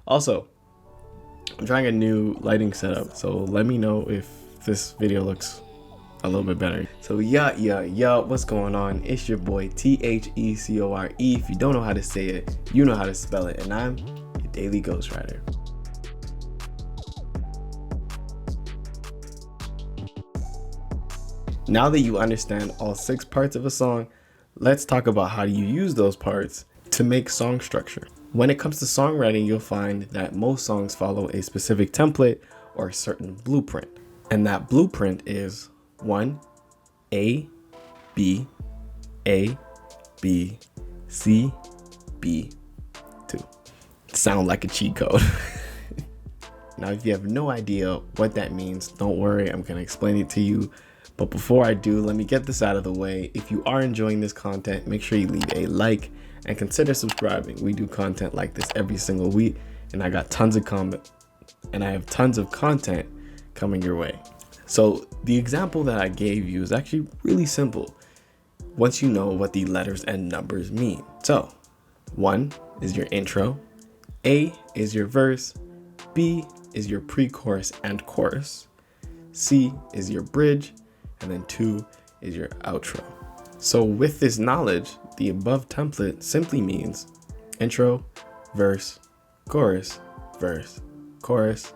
Also, I'm trying a new lighting setup, so let me know if this video looks a little bit better. So yeah, what's going on? It's your boy Thecore. If you don't know how to say it, you know how to spell it, and I'm your daily ghostwriter. Now that you understand all 6 parts of a song, let's talk about how you use those parts to make song structure. When it comes to songwriting, you'll find that most songs follow a specific template or a certain blueprint. And that blueprint is 1, A, B, A, B, C, B, 2. Sound like a cheat code. Now, if you have no idea what that means, don't worry, I'm gonna explain it to you. But before I do, let me get this out of the way. If you are enjoying this content, make sure you leave a like and consider subscribing. We do content like this every single week, and I have tons of content coming your way. So the example that I gave you is actually really simple once you know what the letters and numbers mean. So 1 is your intro, A is your verse, B is your pre-chorus and chorus, C is your bridge, and then 2 is your outro. So with this knowledge, the above template simply means intro, verse, chorus, bridge, chorus,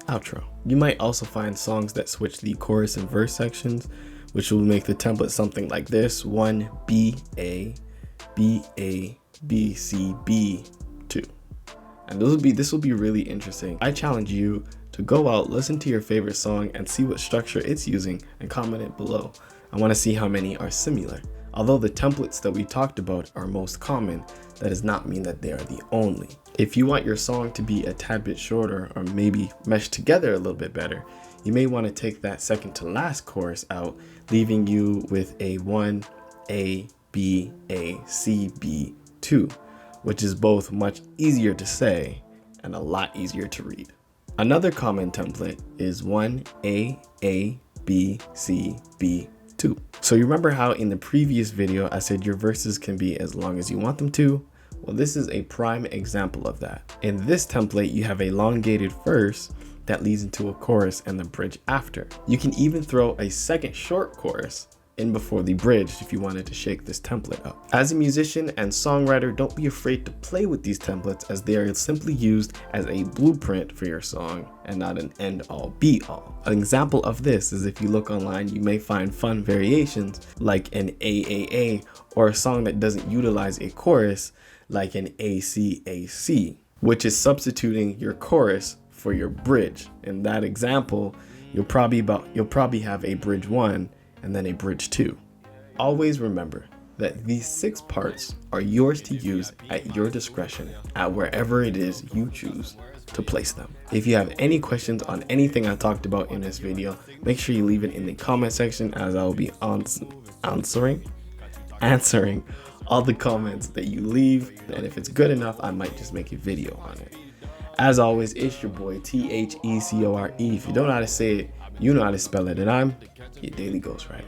outro. You might also find songs that switch the chorus and verse sections, which will make the template something like this: 1 B A, B A, B C B 2. And this will be really interesting. I challenge you to go out, listen to your favorite song, and see what structure it's using, and comment it below. I want to see how many are similar. Although the templates that we talked about are most common, that does not mean that they are the only. If you want your song to be a tad bit shorter or maybe mesh together a little bit better, you may want to take that second to last chorus out, leaving you with a 1 A, B, A, C, B, 2, which is both much easier to say and a lot easier to read. Another common template is 1 A, B, C, B, 2. So you remember how in the previous video I said your verses can be as long as you want them to? Well, this is a prime example of that. In this template, you have a elongated verse that leads into a chorus and the bridge after. You can even throw a second short chorus in before the bridge if you wanted to shake this template up. As a musician and songwriter, don't be afraid to play with these templates, as they are simply used as a blueprint for your song and not an end-all be-all. An example of this is if you look online, you may find fun variations like an AAA, or a song that doesn't utilize a chorus like an ACAC, which is substituting your chorus for your bridge. In that example, you'll probably have a bridge 1 and then a bridge 2. Always remember that these 6 parts are yours to use at your discretion at wherever it is you choose to place them. If you have any questions on anything I talked about in this video, make sure you leave it in the comment section, as I will be answering all the comments that you leave, and if it's good enough, I might just make a video on it. As always, it's your boy Thecore. If you don't know how to say it, you know how to spell it, and I'm your daily ghostwriter.